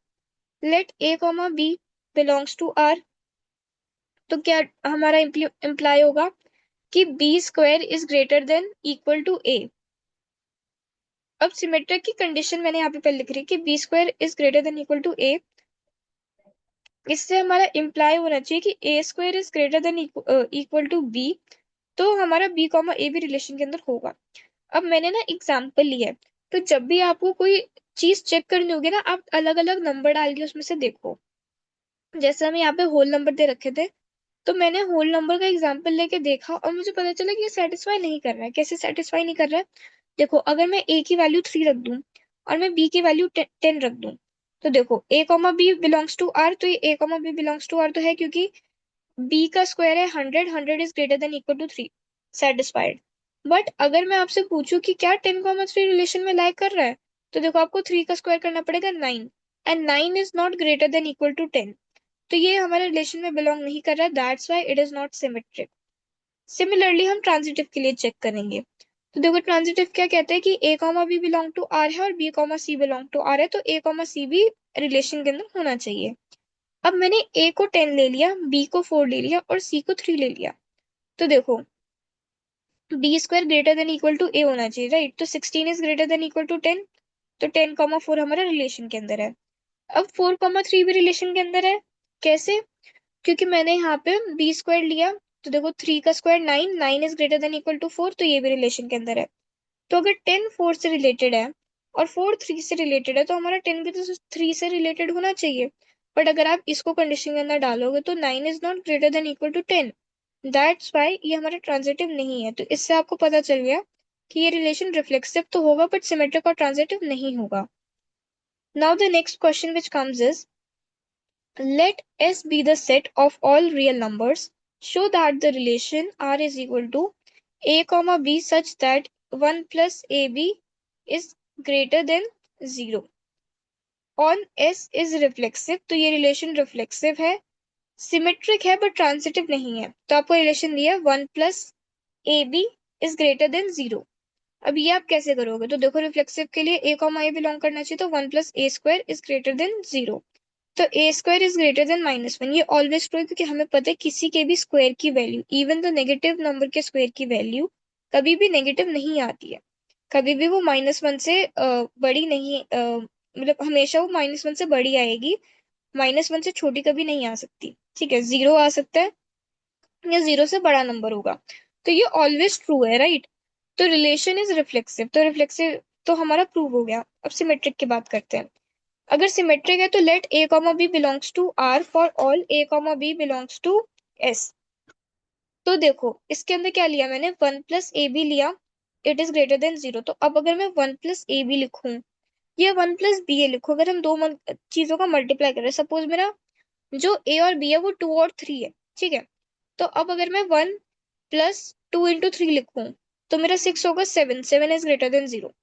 let A comma B belongs to R. तो क्या हमारा इम्प्लाई होगा कि B square is greater than equal to A. अब सिमेट्रिक की कंडीशन मैंने यहाँ पे पहले लिख रही कि B square is greater than equal to A. इससे हमारा इम्प्लाई होना चाहिए कि A square is greater than equal to B. तो हमारा बी कॉमा ए भी रिलेशन के अंदर होगा। अब मैंने ना एग्जाम्पल लिया है, तो जब भी आपको कोई चीज चेक करनी होगी ना, आप अलग अलग नंबर डाल के उसमें से देखो। जैसे हमें यहाँ पे होल नंबर दे रखे थे, तो मैंने होल नंबर का एग्जाम्पल लेके देखा और मुझे पता चला कि ये सेटिस्फाई नहीं कर रहा है। कैसे सेटिस्फाई नहीं कर रहा है? देखो अगर मैं ए की वैल्यू 3 रख दूं और मैं बी की वैल्यू 10 रख दूं, तो देखो A comma B belongs to R, तो ये A comma B belongs to R तो है, क्योंकि बी का स्क्वायर है 100, 100 is greater than equal to 3, satisfied. But अगर मैं आपसे पूछूं कि क्या 10,3 रिलेशन में लाइक कर रहा है, तो देखो आपको 3 का स्क्वायर करना पड़ेगा 9, and 9 is not greater than equal to 10। तो ये हमारे रिलेशन में बिलोंग नहीं कर रहा है, that's why it is not symmetric. Similarly हम ट्रांजिटिव के लिए चेक करेंगे। तो देखो ट्रांजिटिव क्या कहते हैं कि A comma B belong to R है और B comma C belong to R है, तो ए कॉमा सी भी रिलेशन के अंदर होना चाहिए। अब मैंने ए को 10 ले लिया, बी को 4 ले लिया और सी को 3 ले लिया। तो देखो B square greater than equal to A होना चाहिए, राइट? तो 16 is greater than equal to 10, तो 10,4 हमारा रिलेशन के अंदर है। अब 4,3 भी रिलेशन के अंदर है। कैसे? क्योंकि मैंने यहाँ पे बी स्क्वायर लिया, तो देखो 3 का square 9, 9 is greater than equal to 4, तो ये भी रिलेशन के अंदर है। तो अगर 10 4 से रिलेटेड है और 4 3 से रिलेटेड है, तो हमारा 10 भी तो 3 से रिलेटेड होना चाहिए। बट अगर आप इसको कंडीशन के अंदर डालोगे तो 9 is not greater than equal to 10, that's why ये हमारा ट्रांजिटिव नहीं है। तो इससे आपको पता चल गया कि ये रिलेशन रिफ्लेक्सिव तो होगा बट सिमेट्रिक और ट्रांजिटिव नहीं होगा। Now the next question which comes is, let S be the set of all real numbers. Show that the relation R is equal to A comma B such that 1 plus AB is greater than 0. On S is reflexive, तो ये relation reflexive है, symmetric है but transitive नहीं है। तो आपको relation दिया 1 plus A B is greater than 0। अब ये आप कैसे करोगे? तो देखो रिफ्लेक्सिव के लिए ए कॉमा ए बिलोंग करना चाहिए, तो 1 plus A square is greater than 0। तो A square is greater then -1, ये ऑलवेज ट्रू है क्योंकि हमें पता है किसी के भी स्क्वायर की value, even the negative number के स्क्वायर की वैल्यू कभी भी नेगेटिव नहीं आती है। कभी भी वो -1 से बड़ी नहीं, मतलब हमेशा वो -1 से बड़ी आएगी, -1 से छोटी कभी नहीं आ सकती। ठीक है, 0 आ सकता है या 0 से बड़ा नंबर होगा। तो ये ऑलवेज ट्रू है, राइट? तो रिलेशन इज रिफ्लेक्सिव, तो रिफ्लेक्सिव तो हमारा प्रूव हो गया। अब सिमेट्रिक की बात करते हैं। अगर सिमेट्रिक है तो let A comma B belongs to R for all A comma B belongs to S. तो देखो इसके अंदर क्या लिया मैंने, 1 प्लस ए बी लिया, इट इज ग्रेटर देन 0। तो अब अगर मैं 1 प्लस ए बी लिखूं या 1 प्लस बी ए लिखूं, अगर हम दो चीजों का मल्टीप्लाई करें, सपोज मेरा जो ए और बी है वो 2 और 3 है, ठीक है? तो अब अगर मैं 1 प्लस 2 इंटू 3 लिखूं तो मेरा 6 होगा, 7, 7 इज ग्रेटर देन 0।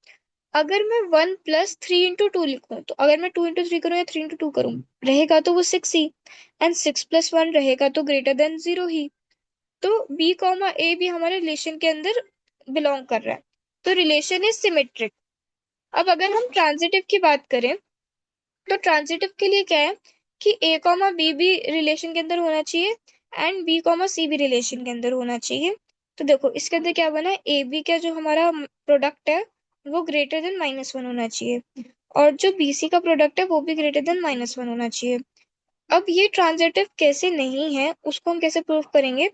अगर मैं 1 प्लस 3 इंटू 2 लिखूं, तो अगर मैं 2 इंटू 3 करूं या 3 इंटू 2 करूं, रहेगा तो वो 6 ही, एंड 6 प्लस 1 रहेगा तो ग्रेटर देन 0 ही। तो बी कॉमा ए भी हमारे रिलेशन के अंदर बिलोंग कर रहा है, तो रिलेशन इज सिमेट्रिक। अब अगर हम ट्रांजिटिव की बात करें, तो ट्रांजिटिव के लिए क्या है कि ए कॉमा बी भी रिलेशन के अंदर होना चाहिए एंड बी कॉमा सी भी रिलेशन के अंदर होना चाहिए। तो देखो इसके अंदर क्या बना है, ए बी का जो हमारा प्रोडक्ट है वो ग्रेटर देन -1 होना चाहिए, और जो बी सी का प्रोडक्ट है वो भी ग्रेटर देन -1 होना चाहिए। अब ये ट्रांजिटिव कैसे नहीं है उसको हम कैसे प्रूव करेंगे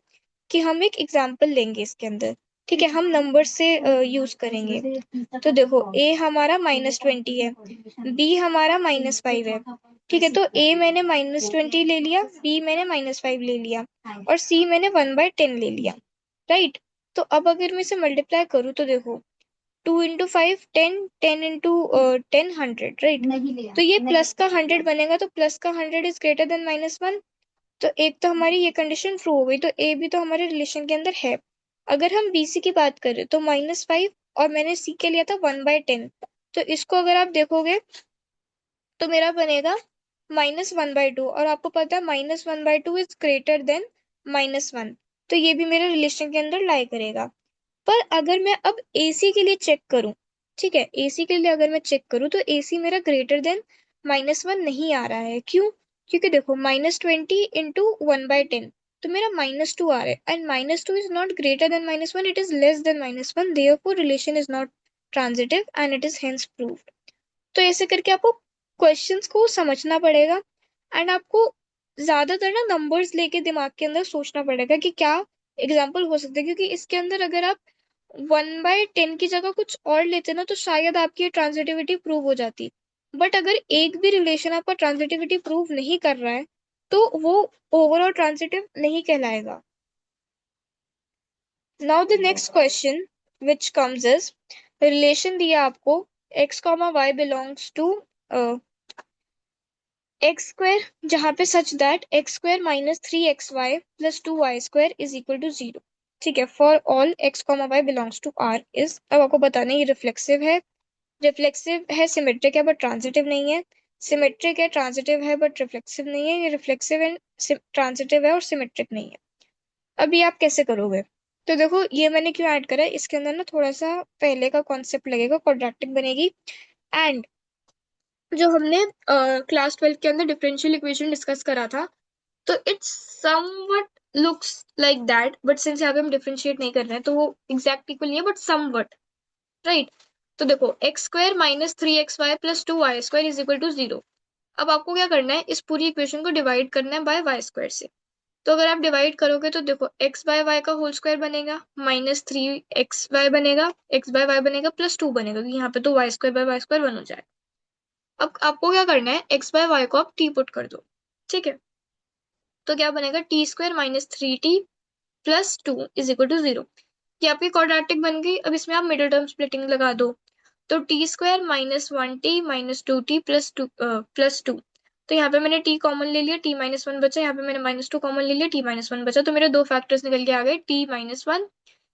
कि हम एक एग्जाम्पल लेंगे इसके अंदर। ठीक है, हम नंबर से यूज करेंगे। तो देखो a हमारा -20 है, b हमारा -5 है। ठीक है, तो a मैंने -20 ले लिया, b मैंने -5 ले लिया और c मैंने 1/10 ले लिया। राइट, तो अब अगर मैं इसे मल्टीप्लाई करूँ तो देखो 2 इंटू 5 10, 10 इंटू 10 100। राइट, तो ये प्लस का 100 बनेगा, तो प्लस का 100 इज ग्रेटर देन -1। तो एक तो हमारी ये कंडीशन ट्रू हो गई, तो ए भी तो हमारे रिलेशन के अंदर है। अगर हम बीसी की बात करें तो -5 और मैंने सी के लिया था 1/10, तो इसको अगर आप देखोगे तो मेरा बनेगा -1/2, और आपको पता है -1/2 इज ग्रेटर देन -1, तो ये भी मेरे रिलेशन के अंदर लाई करेगा। पर अगर मैं अब AC के लिए चेक करूं, ठीक है, AC के लिए अगर मैं चेक करूं तो AC मेरा ग्रेटर देन -1 नहीं आ रहा है। क्यों? क्योंकि देखो -20 इंटू 1/10, तो मेरा -2 आ रहा है, and -2 is not greater then -1, it is less then -1, therefore relation is not transitive and it is hence proved. तो ऐसे करके आपको क्वेश्चंस को समझना पड़ेगा, एंड आपको ज्यादातर ना नंबर्स लेके दिमाग के अंदर सोचना पड़ेगा कि क्या एग्जाम्पल हो सकता है, क्योंकि इसके अंदर अगर आप 1/10 की जगह कुछ और लेते ना तो शायद आपकी ट्रांजिटिविटी प्रूव हो जाती। बट अगर एक भी रिलेशन आपका ट्रांजिटिविटी प्रूव नहीं कर रहा है तो वो ओवरऑल ट्रांजिटिव नहीं कहलाएगा। Now the next question which comes is, relation दिया आपको x, y belongs to X square, जहां पे such that x² -3xy + 2y² is equal to 0। ठीक है, for all x, y belongs to R is, अब आपको बताना है ये रिफ्लेक्सिव है, सिमेट्रिक है बट ट्रांजिटिव नहीं है, सिमेट्रिक है ट्रांजिटिव है बट रिफ्लेक्सिव नहीं है, ये रिफ्लेक्सिव एंड ट्रांजिटिव है और सिमेट्रिक नहीं है। अभी आप कैसे करोगे? तो देखो ये मैंने क्यों ऐड करा है, इसके अंदर ना थोड़ा सा पहले का कॉन्सेप्ट लगेगा, क्वाड्रेटिक बनेगी। एंड जो हमने क्लास 12 के अंदर डिफरेंशियल इक्वेशन डिस्कस करा था, तो it's somewhat looks like that, but since यहाँ पे हम डिफरेंशिएट नहीं कर रहे हैं तो वो एग्जैक्ट इक्वल नहीं है, बट समवट। राइट, तो देखो x² -3xy + 2y² is equal to 0। अब आपको क्या करना है, इस पूरी इक्वेशन को डिवाइड करना है बाय y² से। तो अगर आप डिवाइड करोगे तो देखो x/y का होल स्क्वायर बनेगा, -3xy बनेगा, x/y बनेगा, +2 बनेगा, क्योंकि यहाँ पे तो y² 1 हो जाएगा। अब आपको क्या करना है, x/y को आप t पुट कर दो। ठीक है, तो क्या बनेगा, t² -3t + 2 is equal to 0। ये आपकी क्वाड्रेटिक बन गई। अब इसमें आप मिडिल टर्म स्प्लिटिंग लगा दो, तो t² -1t -2t +2। तो यहाँ पे मैंने t कॉमन ले लिया, t -1 बचा, यहाँ पे मैंने -2 कॉमन ले लिया, t -1 बचा, तो मेरे दो फैक्टर्स निकल के आ गए, t -1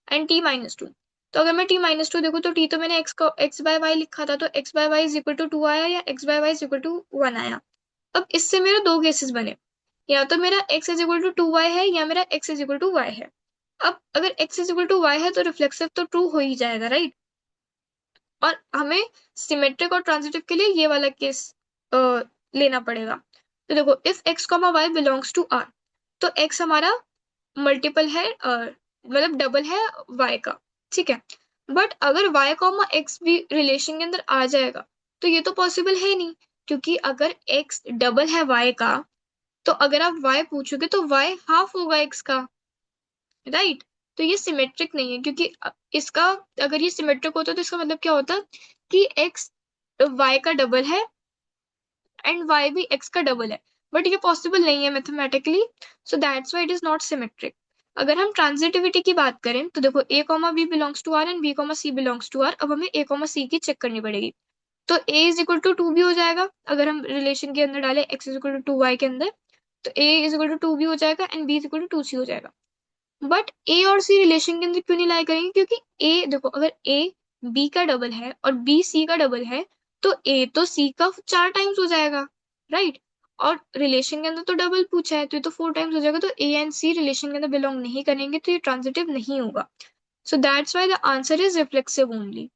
एंड t -2। तो अगर मैं t -2 देखूँ तो t तो मैंने x/y लिखा था, तो x/y इज इक्वल टू 2 आया या x/y इज इक्वल टू 1 आया। अब इससे मेरे दो केसेस बने, या तो मेरा x is equal to 2y है या मेरा x is equal to y है। अब अगर x is equal to y है तो रिफ्लेक्सिव तो ट्रू हो ही जाएगा, राइट। और हमें सिमेट्रिक और ट्रांजिटिव के लिए ये वाला केस लेना पड़ेगा। तो देखो if x, y belongs to R, तो x हमारा मल्टीपल है, मतलब डबल है y का। ठीक है, बट अगर y, x भी रिलेशन के अंदर आ जाएगा तो ये तो पॉसिबल है नहीं, क्योंकि अगर x डबल है y का तो अगर आप y पूछोगे तो y हाफ होगा x का, राइट। तो ये सिमेट्रिक नहीं है, क्योंकि इसका अगर ये सिमेट्रिक होता तो इसका मतलब क्या होता कि x y का डबल है एंड y भी x का डबल है, बट ये पॉसिबल नहीं है mathematically, so that's why it is not symmetric. अगर हम ट्रांजिटिविटी की बात करें तो देखो a, b belongs to r and b, c belongs to r। अब हमें a, c की चेक करनी पड़ेगी, तो a इज इक्वल टू 2 भी हो जाएगा, अगर हम रिलेशन के अंदर डालें x is equal to 2y के अंदर, तो a इज इक्वल टू 2 भी हो जाएगा and b is equal to 2c हो जाएगा। बट ए और सी रिलेशन के अंदर क्यों नहीं लाई करेंगे, क्योंकि ए देखो अगर ए बी का डबल है और बी सी का डबल है तो ए तो सी का 4 टाइम्स हो जाएगा, राइट। और रिलेशन के अंदर तो डबल पूछा है तो ये तो 4 टाइम्स हो जाएगा, तो ए एंड सी रिलेशन के अंदर बिलोंग नहीं करेंगे, तो ये ट्रांजिटिव नहीं होगा। सो that's why the answer is reflexive only.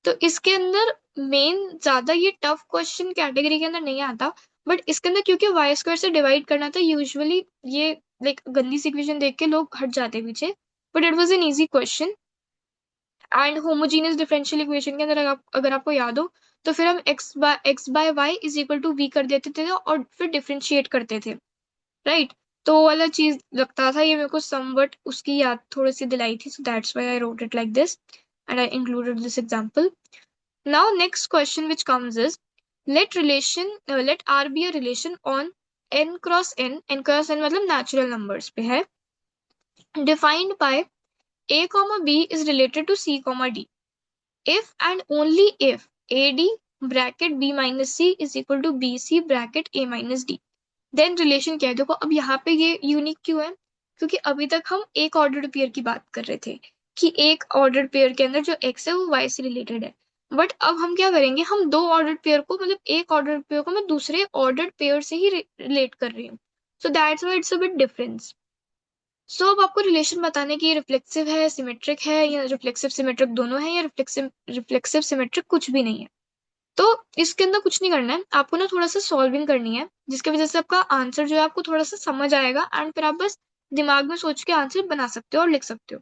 तो इसके अंदर मेन ज्यादा ये टफ क्वेश्चन कैटेगरी के अंदर नहीं आता, बट इसके अंदर क्योंकि y² से डिवाइड करना था, यूजुअली ये लाइक गंदी सी इक्वेशन देख के लोग हट जाते हैं पीछे, but it was an easy question. And homogeneous differential equation के अंदर अगर आपको याद हो तो फिर हम x by Y is equal to V कर देते थे और फिर डिफ्रेंशिएट करते थे, राइट। तो वो वाला चीज लगता था, ये मेरे को समवट उसकी याद थोड़ी सी दिलाई थी, सो that's why I wrote it like this and I included this example. Now next question which comes is, let R be a relation on n cross n. n cross n मतलब natural numbers पे है, defined by a comma b is related to c comma d if and only if ad bracket b minus c is equal to bc bracket a minus d. Then relation क्या है, देखो अब यहाँ पे ये unique क्यों है, क्योंकि अभी तक हम एक ऑर्डर्ड पेयर की बात कर रहे थे कि एक ऑर्डर्ड पेयर के अंदर जो एक्स है वो वाई से रिलेटेड है. बट अब हम क्या करेंगे, हम दो ऑर्डर्ड पेयर को, मतलब एक ऑर्डर्ड पेयर को मैं दूसरे ऑर्डर्ड पेयर से ही रिलेट कर रही हूँ. So that's why it's a bit difference. So अब आपको रिलेशन बताने की रिफ्लेक्सिव है, सिमेट्रिक है, या रिफ्लेक्सिव सिमेट्रिक दोनों है, या रिफ्लेक्सिव सिमेट्रिक कुछ भी नहीं है. तो इसके अंदर कुछ नहीं करना है, आपको ना थोड़ा सा सॉल्विंग करनी है, जिसकी वजह से आपका आंसर जो है आपको थोड़ा सा समझ आएगा एंड फिर आप बस दिमाग में सोच के आंसर बना सकते हो और लिख सकते हो.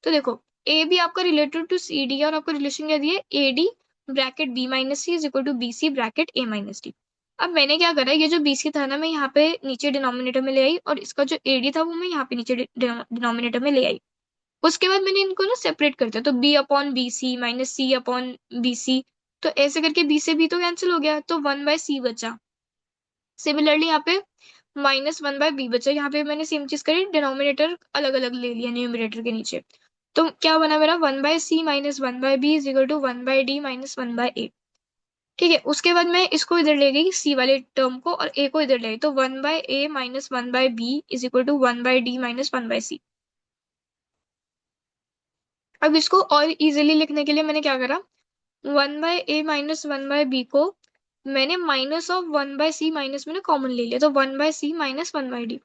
तो देखो ए बी आपका रिलेटेड टू सी डी, और आपको रिलेशन क्या दिया, A D bracket B minus C is equal to B C bracket A minus D. अब मैंने क्या करा, ये जो बी सी था ना, मैं यहाँ पे नीचे डिनोमिनेटर में ले आई, और इसका जो ए डी था वो मैं यहाँ पे नीचे डिनोमिनेटर में ले आई. उसके बाद मैंने इनको ना सेपरेट कर दिया, तो B upon B C minus C upon B C, तो ऐसे करके बी से बी तो कैंसिल हो गया, तो वन बाय सी बचा. सिमिलरली यहाँ पे माइनस वन बाय बी बचा, यहाँ पे मैंने सेम चीज करी, डिनोमिनेटर अलग अलग ले लिया न्यूमरेटर के नीचे. तो क्या बना मेरा, one by C minus one by B is equal to one by D minus one by A. ठीक है, उसके बाद मैं इसको इधर ले गई सी वाले टर्म को, और ए को इधर ले गई, तो one by A minus one by B is equal to one by D minus one by C. अब इसको और इजीली लिखने के लिए मैंने क्या करा, one by A minus one by B को मैंने minus of one by C minus मैंने कॉमन ले लिया, तो one by C minus one by D.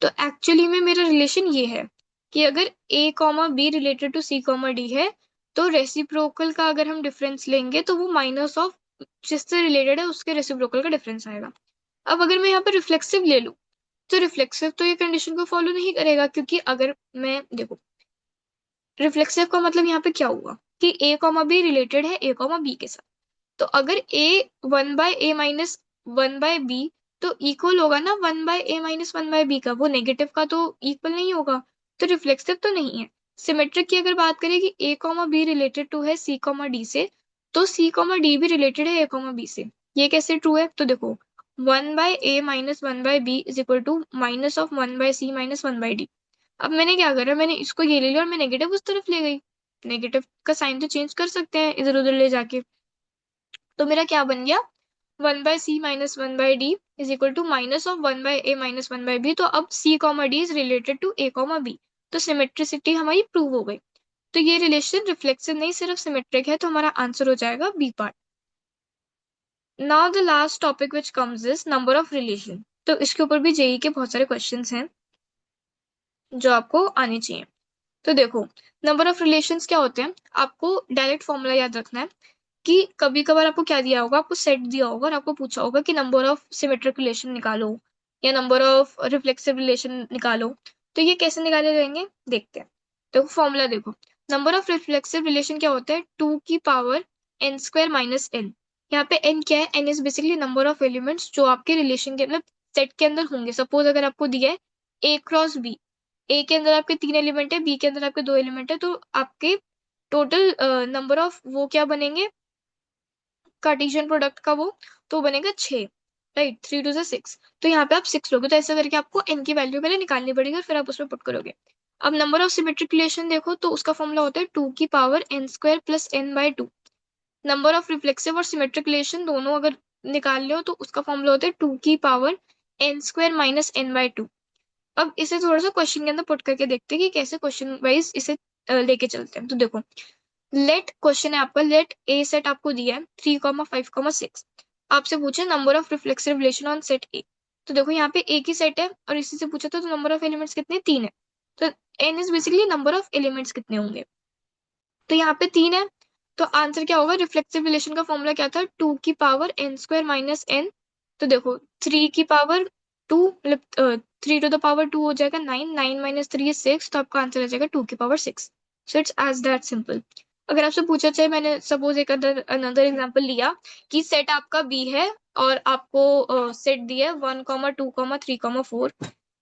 तो एक्चुअली में मेरा रिलेशन ये है कि अगर A comma B related to C comma D है, तो रेसिप्रोकल का अगर हम डिफरेंस लेंगे तो वो माइनस ऑफ जिससे रिलेटेड है उसके रेसिप्रोकल का डिफरेंस आएगा. अब अगर मैं यहाँ पर रिफ्लेक्सिव ले लूँ, तो रिफ्लेक्सिव तो ये कंडीशन को फॉलो नहीं करेगा, क्योंकि अगर मैं देखो रिफ्लेक्सिव का मतलब यहाँ पे क्या हुआ कि ए कॉमा बी रिलेटेड है ए कॉमा बी के साथ. तो अगर A one by A minus one by B, तो इक्वल होगा ना one by A minus one by B का, वो नेगेटिव का तो इक्वल नहीं होगा, तो रिफ्लेक्सिव तो नहीं है. सिमेट्रिक की अगर बात करें कि A comma B related to है सी कॉमा डी से, तो सी कॉमा डी भी रिलेटेड है ए कॉमा बी से. ये कैसे ट्रू है, तो देखो one by A minus one by B is equal to minus of one by C minus one by D. अब मैंने क्या करा, मैंने इसको ये ले लिया और मैं नेगेटिव उस तरफ ले गई. नेगेटिव का साइन तो चेंज कर सकते हैं इधर उधर ले जाके. तो मेरा क्या बन गया, one by C minus one by D is equal to minus of one by A minus one by B. तो अब C comma D is related to A comma B, तो सिमेट्रिसिटी हमारी प्रूव हो गई. तो ये रिलेशन रिफ्लेक्सिव नहीं सिर्फ सिमेट्रिक है, तो हमारा आंसर हो जाएगा B part. Now the last topic which comes is number of relation. तो इसके ऊपर भी जेई के बहुत सारे क्वेश्चंस हैं जो आपको आने चाहिए. तो देखो नंबर ऑफ रिलेशंस क्या होते हैं, आपको डायरेक्ट फॉर्मूला याद रखना है कि कभी कभार आपको क्या दिया होगा, आपको सेट दिया होगा और आपको पूछा होगा कि नंबर ऑफ सिमेट्रिक रिलेशन निकालो या नंबर ऑफ रिफ्लेक्सिव रिलेशन निकालो. तो ये कैसे निकाले जाएंगे देखते हैं. तो फॉर्मूला देखो, नंबर ऑफ रिफ्लेक्सिव रिलेशन क्या होता है, टू की power N square minus N. यहाँ पे एन क्या है, N is basically number of elements जो आपके रिलेशन के मतलब सेट के अंदर होंगे. सपोज अगर आपको दिया है ए क्रॉस बी, ए के अंदर आपके तीन एलिमेंट है, बी के अंदर आपके दो एलिमेंट है, तो आपके टोटल नंबर ऑफ वो क्या बनेंगे, कार्टेशियन प्रोडक्ट का वो तो बनेगा 6, राइट, 3 टू 6. तो यहाँ पे आप 6 लोगे, तो ऐसा करके आपको n की वैल्यू पहले निकालनी पड़ेगी और फिर आप उसमें पुट करोगे. अब नंबर ऑफ सिमेट्रिक रिलेशन देखो, तो उसका फॉर्मूला होता है टू की power N square plus N by two. Number of reflexive और सिमेट्रिक रिलेशन दोनों अगर निकाल लो तो उसका फॉर्मूला होता है टू की power N square minus N by two. अब इसे थोड़ा सा क्वेश्चन के अंदर पुट करके देखते हैं कि कैसे क्वेश्चन वाइज इसे लेके चलते हैं. तो देखो लेट क्वेश्चन है आपका, लेट ए सेट आपको दिया है 3,5,6. आपसे पूछे number of reflexive relation on set ए. तो देखो यहाँ पे एक ही सेट है और इसी से पूछा था, तो नंबर ऑफ एलिमेंट्स कितने, 3 है. तो N is basically number of elements कितने होंगे, तो यहाँ पे 3 है. तो आंसर क्या होगा, रिफ्लेक्सिव रिलेशन का फॉर्मूला क्या था, टू की power N square minus N. तो देखो थ्री की पावर टू मतलब 3 टू द पावर 2 हो जाएगा 9, 9 माइनस 3 is 6, तो आपका आंसर आ जाएगा 2 की power 6. So it's as that simple. अगर आपसे पूछा जाए, मैंने सपोज एक अनदर एग्जांपल लिया कि सेट आपका बी है और आपको सेट दिया है 1, 2, 3, 4,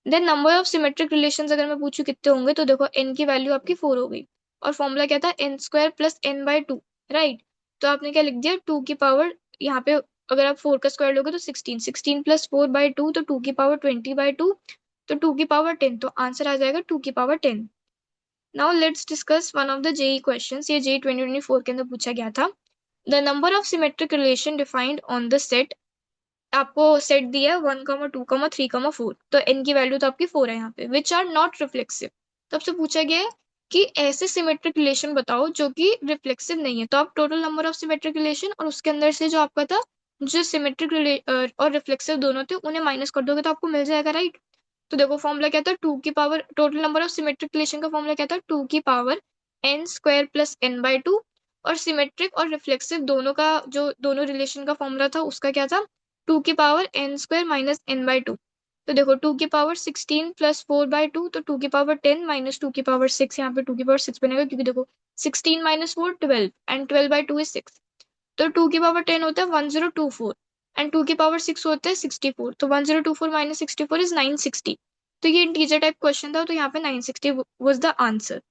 then number of symmetric relations अगर मैं पूछूं कितने होंगे, तो देखो n की वैल्यू आपकी 4 हो गई और फॉर्मूला क्या था, n² प्लस n/2, राइट। तो आपने क्या लिख दिया, 2 की पावर, यहाँ पे अगर आप 4 का स्क्वायर लोगे तो 16, 16 प्लस 4/2 तो 2 की पावर 20/2, तो 2 की पावर 10, तो आंसर आ जाएगा 2 की power 10। Now let's discuss one of the JEE questions, ये जेई 2024 के अंदर पूछा गया था। The number of symmetric relation defined on the set, आपको सेट दिया है 1, 2, 3, 4, तो n की वैल्यू तो आपकी 4 है यहाँ पे, विच आर नॉट रिफ्लेक्सिव। तो आपसे पूछा गया है कि ऐसे सिमेट्रिक रिलेशन बताओ जो कि रिफ्लेक्सिव नहीं है। तो आप total number of symmetric relation और उसके अंदर से जो आपका था, जो सिमेट्रिक और रिफ्लेक्सिव दोनों थे, उन्हें माइनस कर दोगे तो आपको मिल जाएगा, राइट। तो देखो फॉर्मूला क्या था, 2 की power, total number of symmetric relation का फॉर्मूला क्या था, 2 की पावर n² प्लस n/2, और सिमेट्रिक और रिफ्लेक्सिव दोनों का, जो दोनों रिलेशन का फॉर्मूला था उसका क्या था, 2 की पावर n² माइनस n/2। तो देखो 2 की पावर 16 प्लस 4/2, तो 2 की पावर 10 माइनस 2 की पावर 6, यहाँ पे 2 की पावर 6 बनेगा क्योंकि देखो 16 माइनस 4 12 एंड 12/2 इज 6। तो 2 की पावर 10 होता है 1024 एंड 2 की पावर 6 होता है 64, तो 1024 माइनस 64 इज 960। तो ये इंटीजर टाइप क्वेश्चन था, तो यहाँ पे 960 was the answer.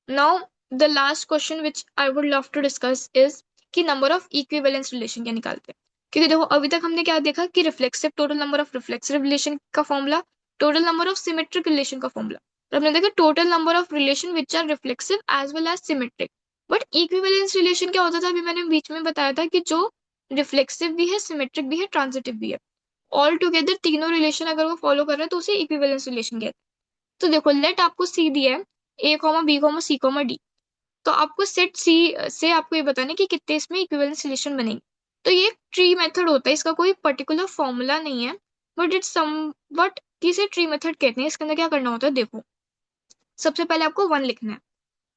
Now the last question which I would love to discuss is कि नंबर ऑफ इक्विवेलेंस रिलेशन क्या निकालते हैं। क्योंकि देखो अभी तक हमने क्या देखा कि reflexive, total number of reflexive relation का formula, total number of symmetric relation का फॉर्मूला, और हमने देखा total number of relation which are reflexive as well as symmetric. But equivalence relation क्या होता था, अभी मैंने बीच में बताया था कि जो रिफ्लेक्सिव भी है, सिमेट्रिक भी है, ट्रांजिटिव भी है, ऑल टुगेदर तीनों रिलेशन अगर वो फॉलो कर रहे हैं तो उसे इक्विवेलेंस रिलेशन कहते हैं। तो देखो लेट आपको सी दिया है, a, b, c, तो आपको सेट सी से आपको ये बताना है कि कितने इसमें इक्विवेलेंस रिलेशन बनेंगे। तो ये ट्री मेथड होता है, इसका कोई पर्टिकुलर फॉर्मूला नहीं है, बट इट्स समवट किसे ट्री मेथड कहते हैं। इसके अंदर क्या करना होता है, देखो सबसे पहले आपको 1 लिखना है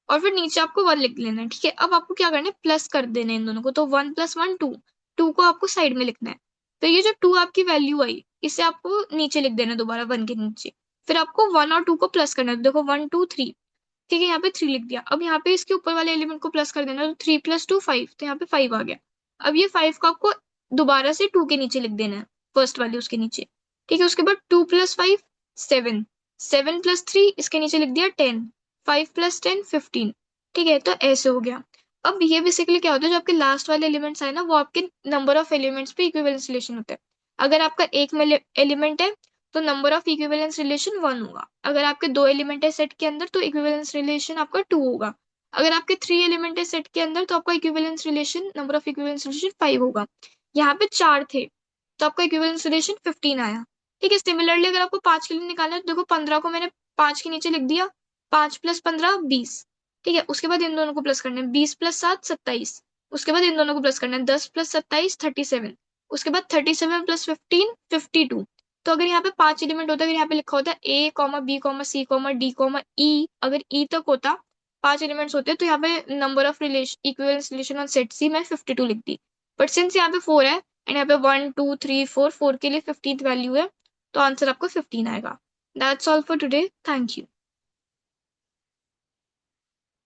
और फिर नीचे आपको 1 लिख लेना है, ठीक है। अब आपको क्या करना है, प्लस कर देना है इन दोनों को, तो 1 + 1 2, 2 को आपको साइड में लिखना है। तो ये जो 2 आपकी वैल्यू आई, इसे आपको नीचे लिख देना है दोबारा 1 के नीचे। फिर आपको 1 और 2 को प्लस करना है, तो देखो 1 2 3, ठीक है, यहाँ पे 3 लिख दिया। अब यहाँ पे इसके ऊपर वाले एलिमेंट को प्लस कर देना, तो 3 + 2 5, तो यहाँ पे 5 आ गया। अब ये 5 को आपको दोबारा से 2 के नीचे लिख देना है, फर्स्ट वाले उसके नीचे, ठीक है। उसके बाद 2 + 5 7, 7 + 3 इसके नीचे लिख दिया 10, 5 + 10 15, ठीक है। तो ऐसे हो गया। अब ये बेसिकली क्या होता है, जो आपके लास्ट वाले एलिमेंट्स आए ना, वो आपके नंबर ऑफ एलिमेंट्स पे इक्विवेलेंस रिलेशन होता है। अगर आपका एक में एलिमेंट है तो नंबर ऑफ इक्विवेलेंस रिलेशन 1 होगा। अगर आपके 2 एलिमेंट है सेट के अंदर तो इक्विवेलेंस रिलेशन आपका 2 होगा। अगर आपके 3 एलिमेंट है सेट के अंदर तो आपका equivalence relation, number of equivalence relation 5 होगा। यहाँ पे 4 थे तो आपका इक्विवेलेंस रिलेशन 15 आया, ठीक है। सिमिलरली अगर आपको 5 के लिए निकालना है तो देखो 15 को मैंने 5 के नीचे लिख दिया, 5 + 15 20, ठीक है। उसके बाद इन दोनों को प्लस करना है, 20 + 7 27, उसके बाद इन दोनों को प्लस करना है, 10 + 27 37, उसके बाद 37 + 15 52। तो अगर यहाँ पे 5 एलिमेंट होता, अगर यहाँ पे लिखा होता ए कॉमा बी कॉमा सी कॉमा डी कॉमा ई, अगर ई तक होता 5 एलिमेंट्स होते, तो यहाँ पे number of relation, equivalence relation on set C मैं 52 लिख दी। बट सिंस यहाँ पे 4 है एंड यहाँ पे 1 2 3 4 4 के लिए 15th वैल्यू है, तो आंसर आपको 15 आएगा। That's all for today, thank you.